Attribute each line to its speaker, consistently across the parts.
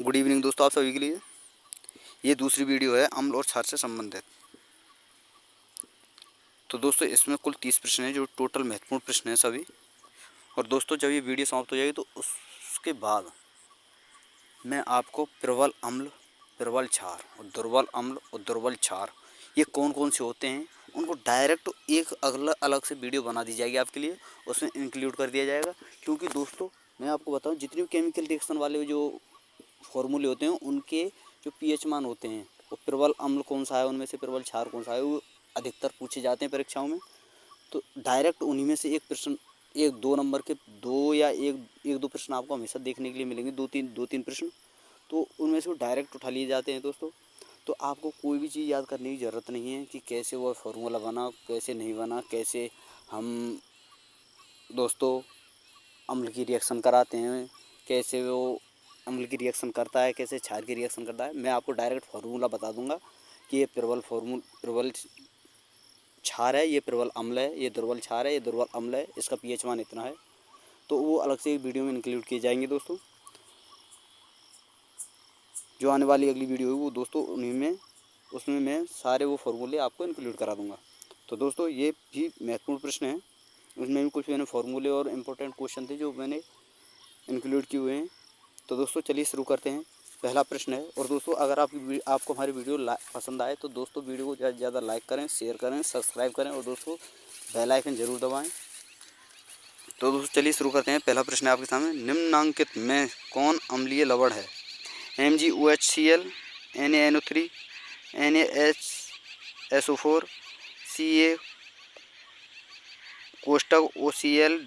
Speaker 1: Good evening दोस्तों, आप सभी के लिए ये दूसरी वीडियो है अम्ल और क्षार से संबंधित। तो दोस्तों इसमें कुल 30 प्रश्न हैं जो टोटल महत्वपूर्ण प्रश्न हैं सभी। और दोस्तों जब ये वीडियो समाप्त हो जाएगी तो उसके बाद मैं आपको प्रबल अम्ल, प्रबल क्षार और दुर्बल अम्ल और दुर्बल क्षार ये कौन कौन से होते हैं उनको डायरेक्ट एक अगला अलग से वीडियो बना दी जाएगी आपके लिए, उसमें इंक्लूड कर दिया जाएगा। क्योंकि दोस्तों मैं आपको बताऊं, जितनी भी केमिकल रिएक्शन वाले जो फॉर्मूले होते हैं उनके जो पीएच मान होते हैं, वो प्रबल अम्ल कौन सा है, उनमें से प्रबल क्षार कौन सा है, वो अधिकतर पूछे जाते हैं परीक्षाओं में। तो डायरेक्ट उन्हीं में से एक प्रश्न, एक दो नंबर के दो या एक दो प्रश्न आपको हमेशा देखने के लिए मिलेंगे, दो तीन प्रश्न। तो उनमें से वो डायरेक्ट उठा लिए जाते हैं दोस्तों। तो आपको कोई भी चीज़ याद करने की ज़रूरत नहीं है कि कैसे वो फार्मूला बना, कैसे नहीं बना, कैसे हम दोस्तों अम्ल की रिएक्शन कराते हैं, कैसे वो अम्ल की रिएक्शन करता है, कैसे क्षार की रिएक्शन करता है। मैं आपको डायरेक्ट फार्मूला बता दूंगा कि ये प्रबल क्षार है, ये प्रबल अम्ल है, ये दुर्बल क्षार है, ये दुर्बल अम्ल है, इसका पीएच मान इतना है। तो वो अलग से वीडियो में इंक्लूड किए जाएंगे दोस्तों। जो आने वाली अगली वीडियो है वो दोस्तों उसमें मैं सारे वो फार्मूले आपको इंक्लूड करा दूंगा। तो दोस्तों ये भी महत्वपूर्ण प्रश्न है, उसमें भी कुछ मैंने फार्मूले और इम्पोर्टेंट क्वेश्चन थे जो मैंने इंक्लूड किए हुए हैं। तो दोस्तों चलिए शुरू करते हैं। पहला प्रश्न है, और दोस्तों अगर आपको हमारी वीडियो पसंद आए तो दोस्तों वीडियो को ज़्यादा से ज़्यादा लाइक करें, शेयर करें, सब्सक्राइब करें और दोस्तों बेल आइकन जरूर दबाएं। तो दोस्तों चलिए शुरू करते हैं। पहला प्रश्न है आपके सामने, निम्नांकित में कौन अम्लीय लवण है? MgOHCl, NaNO3, NaHSO4, Ca कोष्टक OCl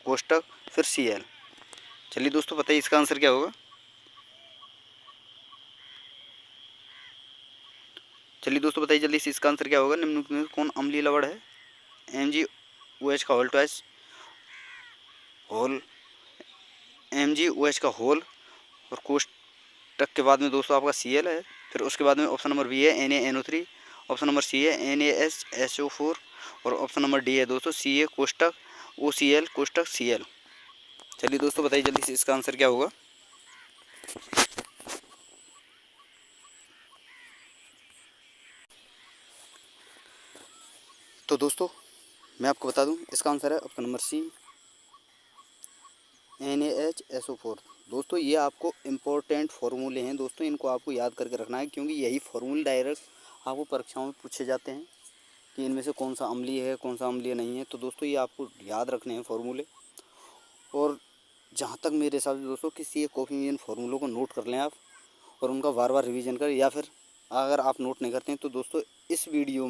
Speaker 1: कोष्टक फिर Cl। चलिए दोस्तों बताइए इसका आंसर क्या होगा। चलिए दोस्तों बताइए जल्दी से इसका आंसर क्या होगा। निम्नलिखित में कौन अम्लीय लवण है? MgOH का होल ट्वाइस होल, MgOH का होल और कोष्टक के बाद में दोस्तों आपका Cl है। फिर उसके बाद में ऑप्शन नंबर बी है NaNO3, ऑप्शन नंबर सी है NaHSO4 और ऑप्शन नंबर डी है दोस्तों Ca कोष्टक OCl कोष्टक Cl। चलिए दोस्तों बताइए जल्दी से इसका आंसर क्या होगा। तो दोस्तों मैं आपको बता दूं, इसका आंसर है ऑप्शन नंबर सी NaHSO4। दोस्तों ये आपको इम्पोर्टेंट फार्मूले हैं दोस्तों, इनको आपको याद करके रखना है क्योंकि यही फार्मूले डायरेक्ट आपको परीक्षाओं में पूछे जाते हैं कि इनमें से कौन सा अम्लीय है, कौन सा अम्लीय नहीं है। तो दोस्तों ये आपको याद रखने हैं फार्मूले। और जहाँ तक मेरे हिसाब से दोस्तों किसी एक कॉपी में इन फार्मूलों को नोट कर लें आप और उनका बार बार रिवीजन करें, या फिर अगर आप नोट नहीं करते हैं तो दोस्तों इस वीडियो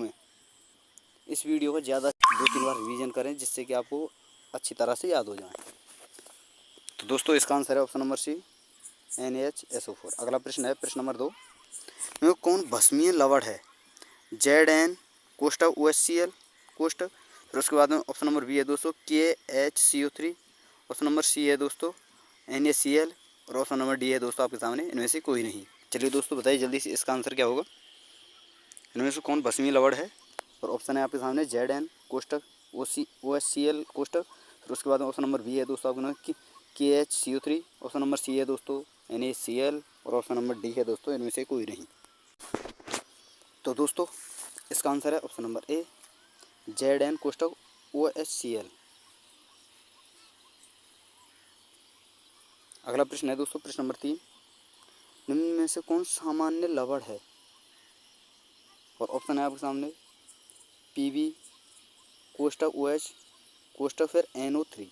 Speaker 1: का ज़्यादा 2-3 बार रिवीजन करें जिससे कि आपको अच्छी तरह से याद हो जाए। तो दोस्तों इसका आंसर है ऑप्शन नंबर सी NaHSO4। अगला प्रश्न है प्रश्न नंबर 2 में कौन भस्मीय लवण है? Zn कोष्टक OHCl कोष्टक, फिर उसके बाद में ऑप्शन नंबर बी है दोस्तों KHCO3, ऑप्शन नंबर सी है दोस्तों NaCl और ऑप्शन नंबर डी है दोस्तों आपके सामने इनमें से कोई नहीं। चलिए दोस्तों बताइए जल्दी से इसका आंसर क्या होगा। इनमें से कौन भस्मीय लवण है? और ऑप्शन है आपके सामने Zn कोष्टक OHCl कोष्टक, फिर उसके बाद ऑप्शन नंबर बी है दोस्तों आपके KHCO3, ऑप्शन नंबर सी है दोस्तों NaCl और ऑप्शन नंबर डी है दोस्तों इनमें से कोई नहीं। तो दोस्तों इसका आंसर है option number A Zn कोष्टक OHCl। अगला प्रश्न है दोस्तों प्रश्न नंबर 3, निम्न में से कौन सामान्य लवण है? और ऑप्शन है आपके सामने Pb कोष्टक OH कोष्टक फिर NO3,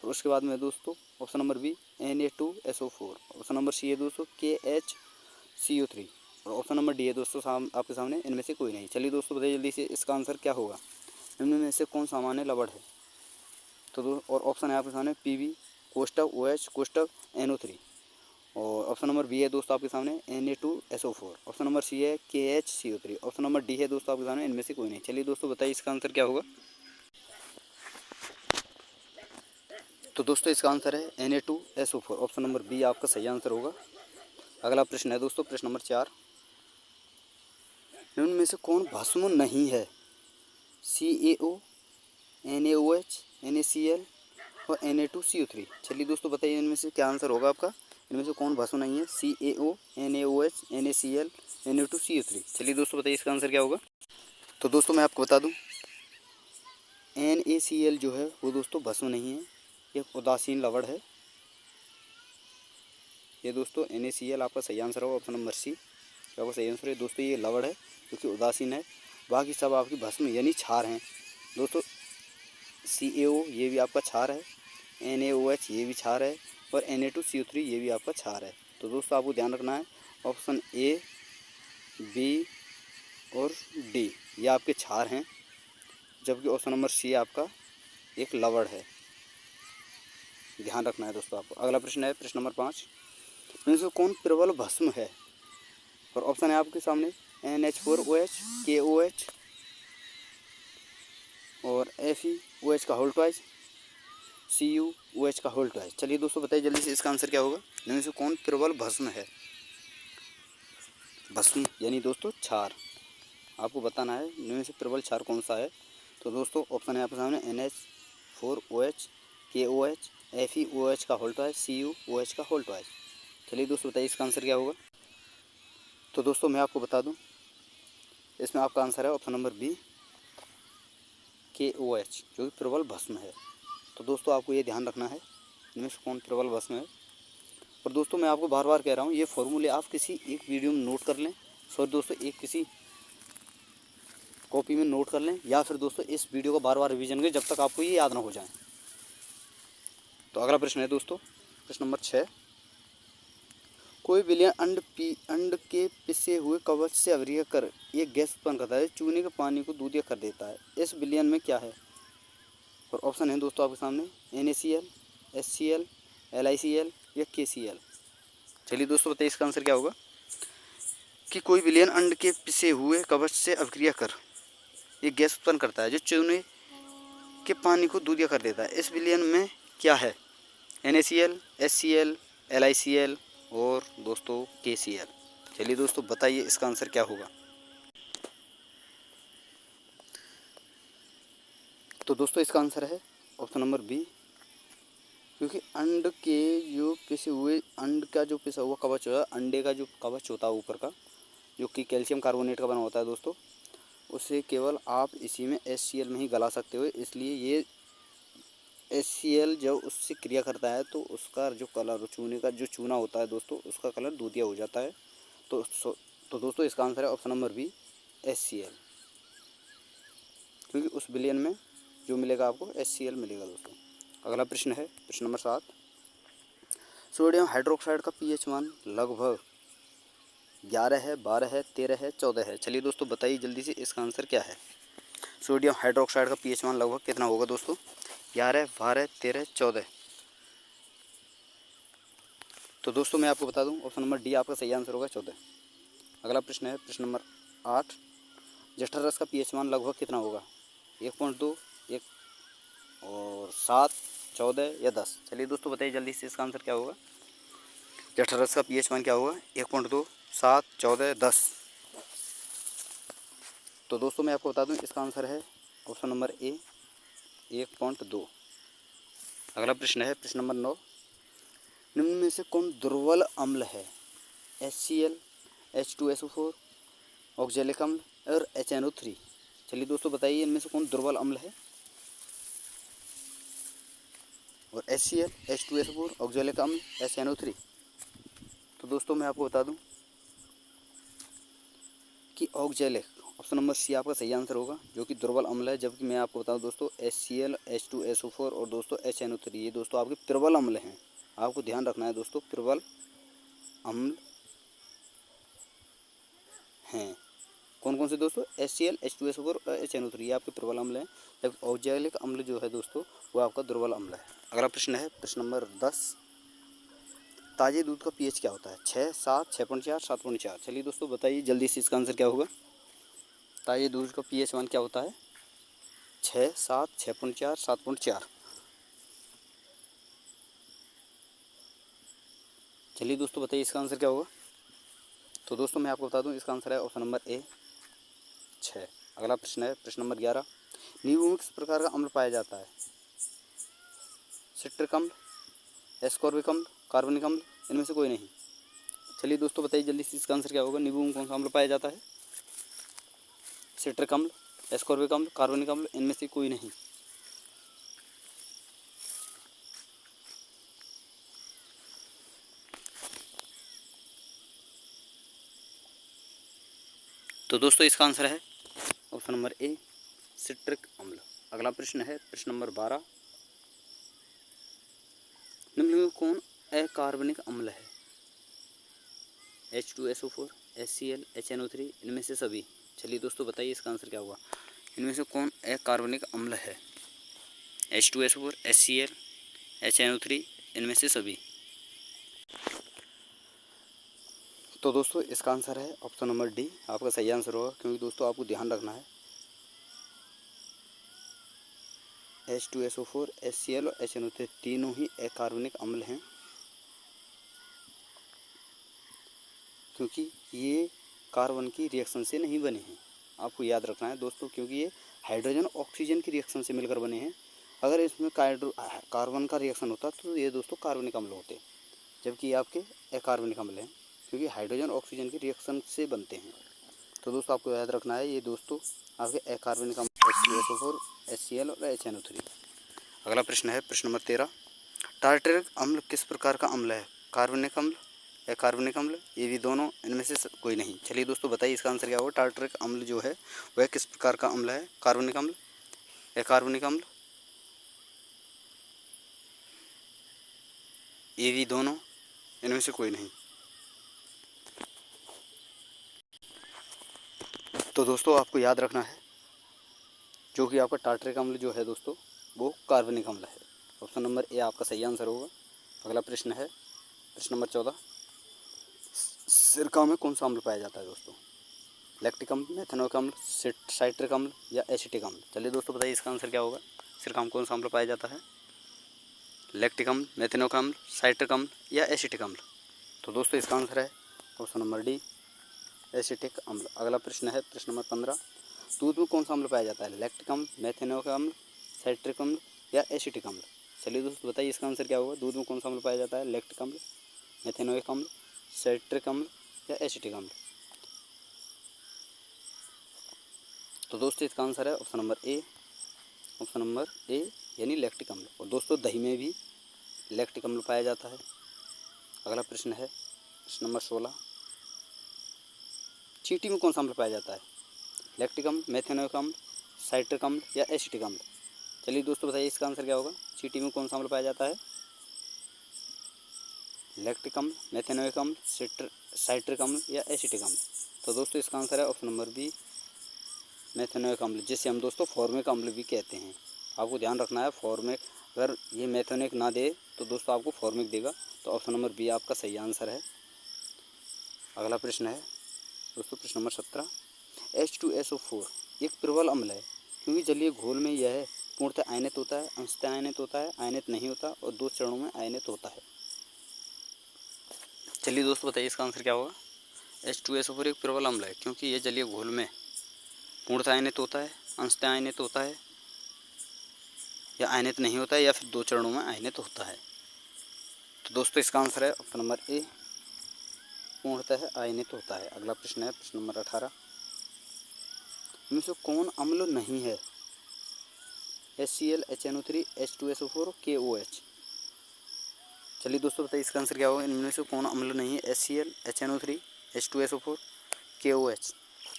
Speaker 1: और उसके बाद में दोस्तों option number B Na2SO4, option number C है दोस्तों KHCO3 और ऑप्शन नंबर डी है दोस्तों आपके सामने इनमें से कोई नहीं। चलिए दोस्तों बताइए जल्दी से इसका आंसर क्या होगा। निम्न में से कौन सामान्य लवण है? तो और ऑप्शन है आपके सामने Pb कोष्टक OH कोष्टक NO3 और ऑप्शन नंबर बी है दोस्तों आपके सामने Na2SO4, ऑप्शन नंबर सी है KHCO3, ऑप्शन नंबर डी है दोस्तों आपके सामने इनमें से कोई नहीं। चलिए दोस्तों बताइए इसका आंसर क्या होगा। तो दोस्तों इसका आंसर है Na2SO4, ऑप्शन नंबर बी आपका सही आंसर होगा। अगला प्रश्न है दोस्तों प्रश्न नंबर 4, निम्न में से कौन भस्म नहीं है? CaO, NaOH, NaCl और Na2CO3। चलिए दोस्तों बताइए इनमें से क्या आंसर होगा आपका। इनमें से कौन भस्म नहीं है? CaO, NaOH, NaCl, Na2CO3। चलिए दोस्तों बताइए इसका आंसर क्या होगा। तो दोस्तों मैं आपको बता दूं, NaCl जो है वो दोस्तों भस्म नहीं है, एक उदासीन लवण है। ये दोस्तों NaCl आपका सही आंसर होगा, ऑप्शन नंबर सी आपका सही आंसर है। दोस्तों ये लवण है जो कि उदासीन है, बाकी सब आपकी भस्म यानी क्षार हैं। दोस्तों CaO ये भी आपका क्षार है, NaOH ये भी क्षार है, और Na2CO3 ये भी आपका क्षार है। तो दोस्तों आपको ध्यान रखना है, ऑप्शन A, B और D ये आपके क्षार हैं, जबकि ऑप्शन नंबर सी आपका एक लवण है। ध्यान रखना है दोस्तों आपको। अगला प्रश्न है प्रश्न नंबर 5, इनमें से कौन प्रबल भस्म है? और ऑप्शन है आपके सामने NH4OH, KOH और FeOH का होल ट्वाइस, CuOH का होल ट्वाइस। चलिए दोस्तों बताइए जल्दी से इसका आंसर क्या होगा। इनमें से कौन प्रबल भस्म है? भस्म यानी दोस्तों क्षार, आपको बताना है इनमें से प्रबल क्षार कौन सा है। तो दोस्तों ऑप्शन है आपके सामने NH4OH, KOH, FeOH का होल ट्वाइस, CuOH का होल ट्वाइस। चलिए दोस्तों बताइए इसका आंसर क्या होगा। तो दोस्तों मैं आपको बता दूं, इसमें आपका आंसर है ऑप्शन नंबर बी, KOH जो कि प्रबल भस्म है। तो दोस्तों आपको ये ध्यान रखना है इनमें से कौन प्रबल भस्म है। और दोस्तों मैं आपको बार बार कह रहा हूँ, ये फॉर्मूले आप किसी एक वीडियो में नोट कर लें, सॉरी दोस्तों एक किसी कॉपी में नोट कर लें, या फिर दोस्तों इस वीडियो को बार बार रिवीजन करें जब तक आपको ये याद ना हो जाए। तो अगला प्रश्न है दोस्तों प्रश्न नंबर 6, कोई विलयन अंड के पिसे हुए कवच से अभिक्रिया कर एक गैस उत्पन्न करता है, चूने के पानी को दूधिया कर देता है। इस विलयन में क्या है? और ऑप्शन है दोस्तों आपके सामने NaCl, HCl, LiCl या KCl। चलिए दोस्तों बताइए इसका आंसर क्या होगा। कि कोई विलयन अंड के पिसे हुए कवच से अभिक्रिया कर एक गैस उत्पन्न करता है जो चूने के पानी को दूधिया कर देता है। इस विलयन में क्या है? NaCl, HCl, LiCl और दोस्तों KCl। चलिए दोस्तों बताइए इसका आंसर क्या होगा। तो दोस्तों इसका आंसर है ऑप्शन नंबर बी, क्योंकि अंड के जो पिसे हुए अंड का जो पिसा हुआ कवच होता है, अंडे का जो कवच होता है ऊपर का, जो कि कैल्शियम कार्बोनेट का बना होता है दोस्तों, उसे केवल आप इसी में HCl में ही गला सकते हो। इसलिए ये HCl जब उससे क्रिया करता है तो उसका जो कलर चूने का जो चूना होता है दोस्तों, उसका कलर दूधिया हो जाता है। तो दोस्तों इसका आंसर है ऑप्शन नंबर बी, HCl, क्योंकि उस विलयन में जो मिलेगा आपको HCl मिलेगा दोस्तों। अगला प्रश्न है प्रश्न नंबर 7, सोडियम हाइड्रोक्साइड का pH मान लगभग 11 है, 12 है, 13 है, 14 है। चलिए दोस्तों बताइए जल्दी से इसका आंसर क्या है। सोडियम हाइड्रोक्साइड का pH मान लगभग कितना होगा दोस्तों? 11, 12, 13, 14। तो दोस्तों मैं आपको बता दूं ऑप्शन नंबर डी आपका सही आंसर होगा, 14। अगला प्रश्न है प्रश्न नंबर 8, जठर रस का pH मान लगभग कितना होगा? 1.2, 1 और 7, 14 या 10। चलिए दोस्तों बताइए जल्दी से इसका आंसर क्या होगा। जठर रस का pH मान क्या होगा? 1.2, 7, 14, 10। तो दोस्तों मैं आपको बता दूं इसका आंसर है ऑप्शन नंबर ए, 1.2। अगला प्रश्न है प्रश्न नंबर 9, निम्न में से कौन दुर्बल अम्ल है? HCl, H2SO4, ऑक्जेलिक अम्ल और HNO3। चलिए दोस्तों बताइए इनमें से कौन दुर्बल अम्ल है? और HCl, H2SO4, ऑक्जेलिक अम्ल, HNO3। तो दोस्तों मैं आपको बता दूं कि ऑक्जेलिक ऑप्शन नंबर सी आपका सही आंसर होगा, जो कि दुर्बल अम्ल है। जबकि मैं आपको बताऊं दोस्तों HCl, H2SO4 और दोस्तों HNO3 ये दोस्तों आपके प्रबल अम्ल हैं। आपको ध्यान रखना है दोस्तों, प्रबल अम्ल हैं। कौन कौन से दोस्तों? HCl, H2SO4 और HNO3 ये आपके प्रबल अम्ल हैं, जबकि ऑक्जेलिक अम्ल जो है दोस्तों वो आपका दुर्बल अम्ल है। अगला प्रश्न है प्रश्न नंबर 10, ताजे दूध का pH क्या होता है? 6, 7, 6.4, 7.4। चलिए दोस्तों बताइए जल्दी से इसका आंसर क्या होगा। ताजे दूध का pH मान क्या होता है? 6, 7, 6.4, 7.4। चलिए दोस्तों बताइए इसका आंसर क्या होगा। तो दोस्तों मैं आपको बता दूं इसका आंसर है ऑप्शन नंबर ए, 6। अगला प्रश्न है प्रश्न नंबर 11, नींबू में किस प्रकार का अम्ल पाया जाता है? सिट्रिक अम्ल, एस्कॉर्बिक अम्ल, कार्बनिक अम्ल इनमें से कोई नहीं। चलिए दोस्तों बताइए जल्दी से इसका आंसर क्या होगा। नींबू में कौन सा अम्ल पाया जाता है? सिट्रिक अम्ल, एस्कॉर्बिक अम्ल, कार्बनिक अम्ल, इनमें से कोई नहीं। तो दोस्तों इसका आंसर है ऑप्शन नंबर ए, सिट्रिक अम्ल। अगला प्रश्न है प्रश्न नंबर 12। निम्न में कौन अकार्बनिक अम्ल है? H2SO4, HCl, HNO3, इनमें से सभी। चलिए दोस्तों बताइए इसका आंसर क्या होगा। इनमें से कौन अकार्बनिक अम्ल है? H2SO4, HCl, HNO3, इनमें से सभी। तो दोस्तों इसका आंसर है ऑप्शन नंबर डी, आपका सही आंसर होगा। क्योंकि दोस्तों आपको ध्यान रखना है H2SO4, HCl और HNO3 तीनों ही अकार्बनिक अम्ल हैं, क्योंकि ये कार्बन की रिएक्शन से नहीं बने हैं। आपको याद रखना है दोस्तों, क्योंकि ये हाइड्रोजन ऑक्सीजन की रिएक्शन से मिलकर बने हैं। अगर इसमें कार्बन का रिएक्शन होता तो ये दोस्तों कार्बनिक अम्ल होते, जबकि ये आपके अकार्बनिक अम्ल हैं, क्योंकि हाइड्रोजन ऑक्सीजन की रिएक्शन से बनते हैं। तो दोस्तों आपको याद रखना है ये दोस्तों आपके अकार्बनिक अम्ल H2SO4, HCl और HNO3। अगला प्रश्न है प्रश्न नंबर 13। टार्टरिक अम्ल किस प्रकार का अम्ल है? कार्बनिक अम्ल, अकार्बनिक अम्ल, ये भी दोनों, इनमें से कोई नहीं। चलिए दोस्तों बताइए इसका आंसर क्या होगा। टार्टरिक अम्ल जो है वह किस प्रकार का अम्ल है? कार्बनिक अम्ल, अकार्बनिक अम्ल, ये भी दोनों, इनमें से कोई नहीं। तो दोस्तों आपको याद रखना है जो कि आपका टार्टरिक अम्ल जो है दोस्तों वो कार्बनिक अम्ल है। ऑप्शन नंबर ए आपका सही आंसर होगा। अगला प्रश्न है प्रश्न नंबर 14। सिरका में कौन सा अम्ल पाया जाता है दोस्तों? लैक्टिक अम्ल, मेथनोइक अम्ल, साइट्रिक अम्ल या एसिटिक अम्ल? चलिए दोस्तों बताइए इसका आंसर क्या होगा। सिरका में कौन सा अम्ल पाया जाता है? लैक्टिक अम्ल, मेथनोइक अम्ल, साइट्रिक अम्ल या एसिटिक अम्ल? तो दोस्तों इसका आंसर है ऑप्शन नंबर डी, एसिटिक अम्ल। अगला प्रश्न है प्रश्न नंबर 15। दूध में कौन सा अम्ल पाया जाता है? लैक्टिक अम्ल, मेथनोइक अम्ल, साइट्रिक अम्ल या एसिटिक अम्ल? चलिए दोस्तों बताइए इसका आंसर क्या होगा। दूध में कौन सा अम्ल पाया जाता है? लैक्टिक अम्ल, मेथनोइक अम्ल, साइट्रिक अम्ल या एसिटिक अम्ल? तो दोस्तों इसका आंसर है option number A, option number A यानी लैक्टिक अम्ल। और दोस्तों दही में भी लैक्टिक अम्ल पाया जाता है। अगला प्रश्न है प्रश्न नंबर 16। चींटी में कौन सा अम्ल पाया जाता है? लैक्टिक अम्ल, मेथनोइक अम्ल, साइट्रिक अम्ल या एसिटिक अम्ल? चलिए दोस्तों बताइए इसका आंसर क्या होगा। चींटी में कौन सा अम्ल पाया जाता है? लैक्टिक अम्ल, मेथनोइक अम्ल, साइट्रिक अम्ल या एसिटिक अम्ल? तो दोस्तों इसका आंसर है ऑप्शन नंबर बी, मेथनोइक अम्ल, जिसे हम दोस्तों फॉर्मिक अम्ल भी कहते हैं। आपको ध्यान रखना है फॉर्मिक, अगर ये मेथनोइक ना दे तो दोस्तों आपको फॉर्मिक देगा। तो ऑप्शन नंबर बी आपका सही आंसर है। अगला प्रश्न है दोस्तों प्रश्न नंबर 17। H2SO4 एक प्रबल अम्ल है, क्योंकि जलीय घोल में यह पूर्णतः आयनित होता है, अंशतः आयनित होता है, आयनित नहीं होता और 2 चरणों में आयनित होता है। चलिए दोस्तों बताइए इसका आंसर क्या होगा। H2SO4 एक प्रबल अम्ल है, क्योंकि यह जलीय घोल में पूर्णतः आयनित होता है, अंशतः आयनित होता है या आयनित नहीं होता है या फिर 2 चरणों में आयनित होता है। तो दोस्तों इसका आंसर है ऑप्शन नंबर ए, पूर्णतः आयनित होता है। अगला प्रश्न है प्रश्न नंबर 18। इनमें से कौन अम्ल नहीं है? HCl, HNO3, H2SO4, KOH? चलिए दोस्तों बताइए इसका आंसर क्या होगा। इनमें से कौन अम्ल नहीं है? HCl, HNO3, H2SO4, KOH?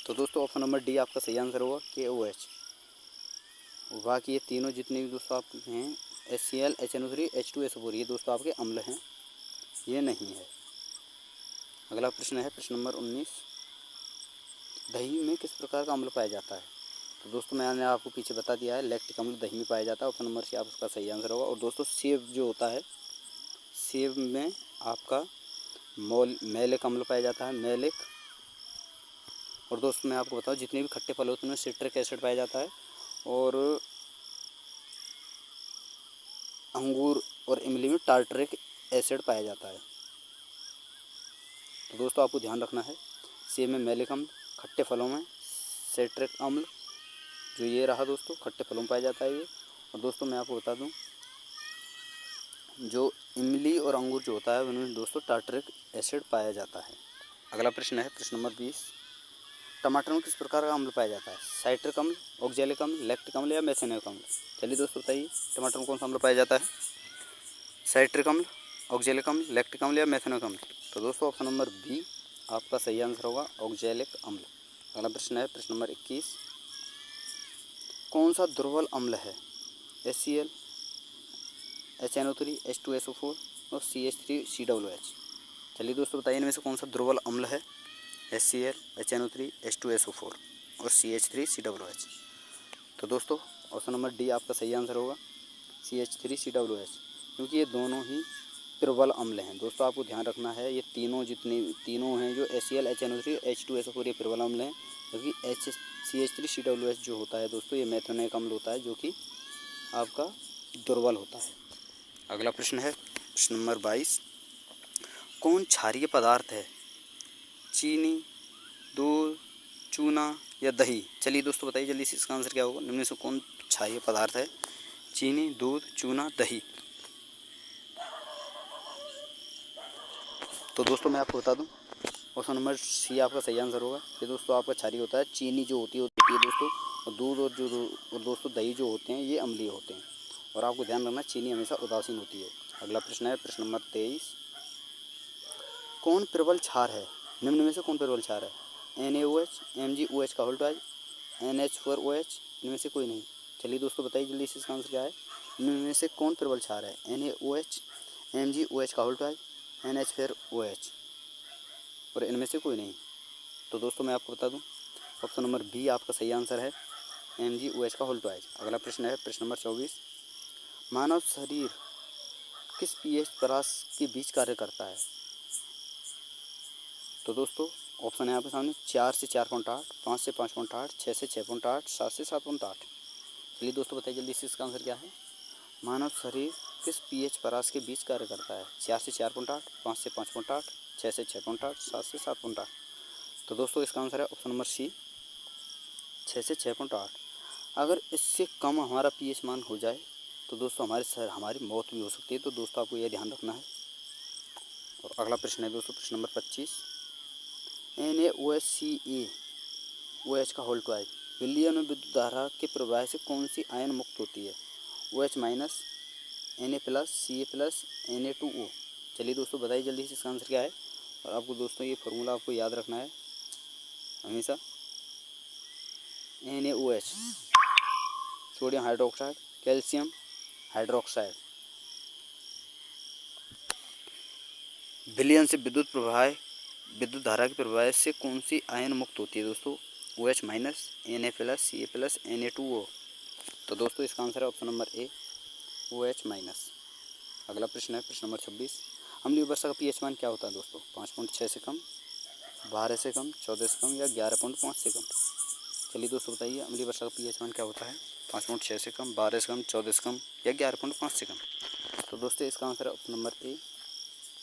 Speaker 1: तो दोस्तों ऑप्शन नंबर डी आपका सही आंसर होगा, KOH। बाकी ये तीनों जितने भी दोस्तों आप हैं HCl, HNO3, H2SO4 ये दोस्तों आपके अम्ल हैं, ये नहीं है। अगला प्रश्न है प्रश्न नंबर 19। दही में किस प्रकार का अम्ल पाया जाता है? तो दोस्तों मैंने आपको पीछे बता दिया है, लैक्टिक अम्ल दही में पाया जाता है। ऑप्शन नंबर सी आप उसका सही आंसर होगा। और दोस्तों सेब जो होता है, सेब में आपका मैलिक अम्ल पाया जाता है, मैलिक। और दोस्तों मैं आपको बताऊँ जितने भी खट्टे फल होते हैं उनमें सिट्रिक एसिड पाया जाता है। और अंगूर और इमली में टार्टरिक एसिड पाया जाता है। तो दोस्तों आपको ध्यान रखना है, सेब में मैलिक अम्ल, खट्टे फलों में सिट्रिक अम्ल, जो ये रहा दोस्तों खट्टे फलों में पाया जाता है ये। और दोस्तों मैं आपको बता दूं जो इमली और अंगूर जो होता है उनमें दोस्तों टार्टरिक एसिड पाया जाता है। अगला प्रश्न है प्रश्न नंबर 20, टमाटर में किस प्रकार का अम्ल पाया जाता है? साइट्रिक अम्ल, ऑक्जेलिक अम्ल, लैक्टिक अम्ल या मेथेनिक अम्ल? चलिए दोस्तों बताइए टमाटर में कौन सा अम्ल पाया जाता है? साइट्रिक अम्ल, ऑक्जेलिक अम्ल, लैक्टिक अम्ल या मेथेनिक अम्ल? तो दोस्तों ऑप्शन नंबर बी आपका सही आंसर होगा, ऑक्जेलिक अम्ल। अगला प्रश्न है प्रश्न नंबर 21, कौन सा दुर्बल अम्ल है? HCl, HNO3, H2SO4 और CH3COOH? चलिए दोस्तों बताइए इनमें से कौन सा दुर्बल अम्ल है? HCl, HNO3, H2SO4 और CH3COOH? तो दोस्तों ऑप्शन नंबर डी आपका सही आंसर होगा, CH3COOH, क्योंकि ये दोनों ही प्रबल अम्ल हैं। दोस्तों आपको ध्यान रखना है ये तीनों हैं जो HCl, HNO3, H2SO4 ये प्रबल अम्ल हैं, क्योंकि CH3COOH जो होता है दोस्तों ये मेथेनिक अम्ल होता है जो कि आपका दुर्बल होता है। अगला प्रश्न है प्रश्न नंबर 22, कौन क्षारीय पदार्थ है? चीनी, दूध, चूना या दही? चलिए दोस्तों बताइए जल्दी से इसका आंसर क्या होगा? निम्न में से कौन क्षारीय पदार्थ है? चीनी, दूध, चूना, दही? तो दोस्तों मैं आपको बता दूं ऑप्शन नंबर सी आपका सही आंसर होगा। ये दोस्तों आपका क्षारीय होता है। चीनी जो होती है दोस्तों, और दूध और दोस्तों दही जो होते हैं ये अम्लीय होते हैं, और आपको ध्यान रखना चीनी हमेशा उदासीन होती है। अगला प्रश्न है प्रश्न नंबर 23, कौन प्रबल क्षार है? निम्न में से कौन प्रबल क्षार है? NaOH, MgOH का होल ट्वाइज, NH4OH? इनमें से कोई नहीं। चलिए दोस्तों बताइए जल्दी से इसका आंसर क्या है? इनमें में से कौन प्रबल क्षार है? NaOH, MgOH का होल ट्वाइज, NH4OH और इनमें से कोई नहीं। तो दोस्तों मैं आपको बता दूं ऑप्शन नंबर बी आपका सही आंसर है, MgOH का होल ट्वाइज। अगला प्रश्न है प्रश्न नंबर 24, मानव शरीर किस pH परास के बीच कार्य करता है? तो दोस्तों ऑप्शन है आपके सामने 4 से 4.8, 5 से 5.8, 6 से 6.8, 7 से 7.8। चलिए दोस्तों बताइए जल्दी से इसका आंसर क्या है? मानव शरीर किस pH परास के बीच कार्य करता है? 4 से 4.8, 5 से 5.8, 6 से 6.8, 7 से 7.8? तो दोस्तों इसका आंसर है ऑप्शन नंबर सी, 6 से 6.8। अगर इससे कम हमारा pH मान हो जाए तो दोस्तों हमारी मौत भी हो सकती है। तो दोस्तों आपको यह ध्यान रखना है। और अगला प्रश्न है दोस्तों प्रश्न नंबर 25, NaOHCaOH का होल ट्वाइज विलयन में विद्युत धारा के प्रवाह से कौन सी आयन मुक्त होती है? OH minus, Na plus, Ca plus, Na2O? चलिए दोस्तों बताइए जल्दी से इसका आंसर क्या है? और आपको दोस्तों ये फार्मूला आपको याद रखना है हमेशा। NaOH sodium hydroxide, calcium hydroxide. विलयन से विद्युत धारा के प्रवाह से कौन सी आयन मुक्त होती है दोस्तों? OH minus, Na plus, Ca plus, Na2O? तो दोस्तों इसका आंसर है option number A, OH minus. अगला प्रश्न है प्रश्न नंबर 26, अम्लीय वर्षा का pH मान क्या होता है दोस्तों? 5.6 से कम, 12 से कम, 14 से कम या 11.5 से कम? चलिए दोस्तों बताइए अम्लीय वर्षा का pH मान क्या होता है? 5.6 से कम, 12 से कम, 14 से कम या 11.5 से कम? तो दोस्तों इसका आंसर है ऑप्शन नंबर ए,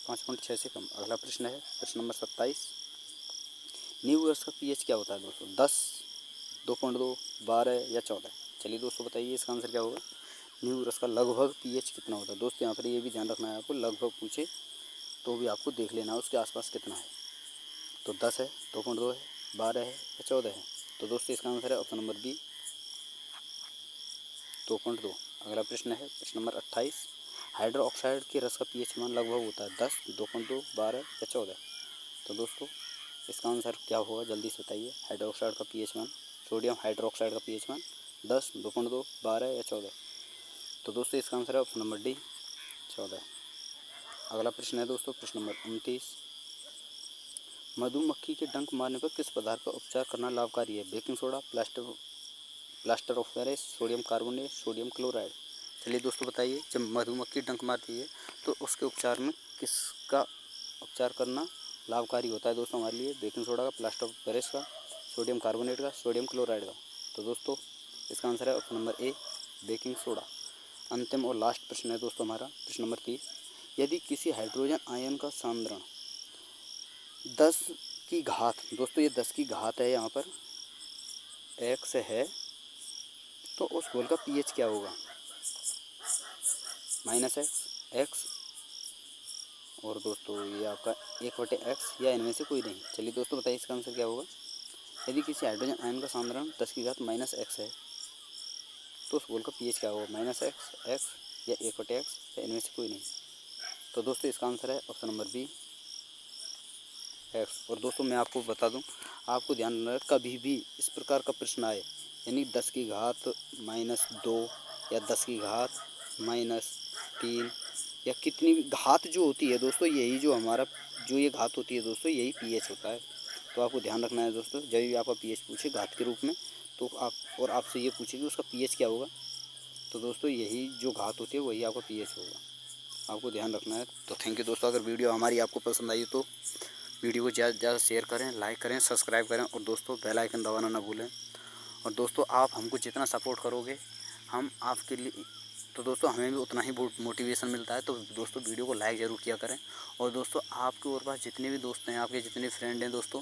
Speaker 1: 5.6 से कम। अगला प्रश्न है प्रश्न नंबर 27, नींबू रस का pH क्या होता है दोस्तों? 10, 2.2, 12 या 14? चलिए दोस्तों बताइए इसका आंसर क्या होगा? नींबू रस का लगभग pH कितना होता है? दोस्तों यहाँ पर ये भी ध्यान रखना है आपको, लगभग पूछे तो भी आपको देख लेना है उसके आसपास कितना है। तो 10 है, 2.2 है, 12 है या 14 है? तो दोस्तों इसका आंसर है ऑप्शन नंबर बी, 2.2। अगला प्रश्न है प्रश्न नंबर 28, हाइड्रो ऑक्साइड के रस का pH मान लगभग होता है 10, 2.2, 12 या 14? तो दोस्तों इसका आंसर क्या होगा जल्दी से बताइए? हाइड्रो ऑक्साइड का pH मान, सोडियम हाइड्रोक्साइड का pH मान 10, 2.2, 12 या 14? तो दोस्तों इसका आंसर है ऑप्शन नंबर डी, 14। अगला प्रश्न है दोस्तों प्रश्न नंबर 29, मधुमक्खी के डंक मारने पर किस पदार्थ का उपचार करना लाभकारी है? Baking soda, plaster of Paris, sodium carbonate, sodium chloride? चलिए दोस्तों बताइए जब मधुमक्खी डंक मारती है तो उसके उपचार में किसका उपचार करना लाभकारी होता है दोस्तों हमारे लिए? बेकिंग सोडा का, प्लास्टर ऑफ पेरिस का, सोडियम कार्बोनेट का, सोडियम क्लोराइड का? तो दोस्तों इसका आंसर है option number A, baking soda. अंतिम और लास्ट प्रश्न है दोस्तों हमारा प्रश्न नंबर 30, यदि किसी हाइड्रोजन आयन का सांद्रण 10 की घात, दोस्तों ये 10 की घात है यहाँ पर, x है, तो उस घोल का pH क्या होगा? -x, x और दोस्तों ये आपका 1/x या इनमें से कोई नहीं। चलिए दोस्तों बताइए इसका आंसर क्या होगा। यदि किसी हाइड्रोजन आयन का सांद्रण 10⁻⁻x है तो उस घोल का पीएच क्या होगा, -x, x या 1/x या इनमें से कोई नहीं। तो दोस्तों इसका आंसर है ऑप्शन नंबर बी, x। और दोस्तों मैं आपको बता दूं, आपको ध्यान रखना कभी भी इस प्रकार का प्रश्न आए, यानी 10⁻−2 या 10⁻−3 या कितनी भी घात जो होती है दोस्तों, यही जो हमारा जो ये घात होती है दोस्तों, यही पीएच होता है। तो आपको ध्यान रखना है दोस्तों, जब भी आपका पीएच पूछे घात के रूप में, तो आप और आपसे ये पूछे कि उसका पीएच क्या होगा, तो दोस्तों यही जो घात होती है वही आपका पीएच होगा, आपको ध्यान रखना है। तो थैंक यू दोस्तों, अगर वीडियो हमारी आपको पसंद आई तो वीडियो को ज़्यादा से ज़्यादा शेयर करें, लाइक करें, सब्सक्राइब करें और दोस्तों बेल आइकन दबाना ना भूलें। और दोस्तों आप हमको जितना सपोर्ट करोगे हम आपके लिए, तो दोस्तों हमें भी उतना ही मोटिवेशन मिलता है। तो दोस्तों वीडियो को लाइक ज़रूर किया करें। और दोस्तों आपके और पास जितने भी दोस्त हैं, आपके जितने फ्रेंड हैं दोस्तों,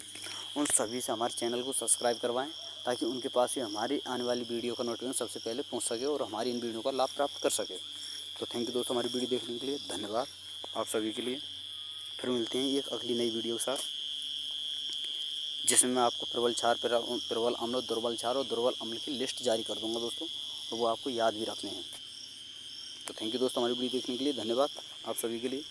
Speaker 1: उन सभी से हमारे चैनल को सब्सक्राइब करवाएं, ताकि उनके पास भी हमारी आने वाली वीडियो का नोटिफिकेशन सबसे पहले पहुँच सके और हमारी इन वीडियो का लाभ प्राप्त कर सके। तो थैंक यू दोस्तों, हमारी वीडियो देखने के लिए धन्यवाद आप सभी के लिए। फिर मिलते हैं एक अगली नई वीडियो के साथ, जिसमें मैं आपको प्रबल क्षार, प्रबल अम्ल, दुर्बल क्षार और दुर्बल अम्ल की लिस्ट जारी कर दूंगा दोस्तों, और वो आपको याद भी रखने हैं। तो थैंक यू दोस्तों, हमारी वीडियो देखने के लिए धन्यवाद आप सभी के लिए।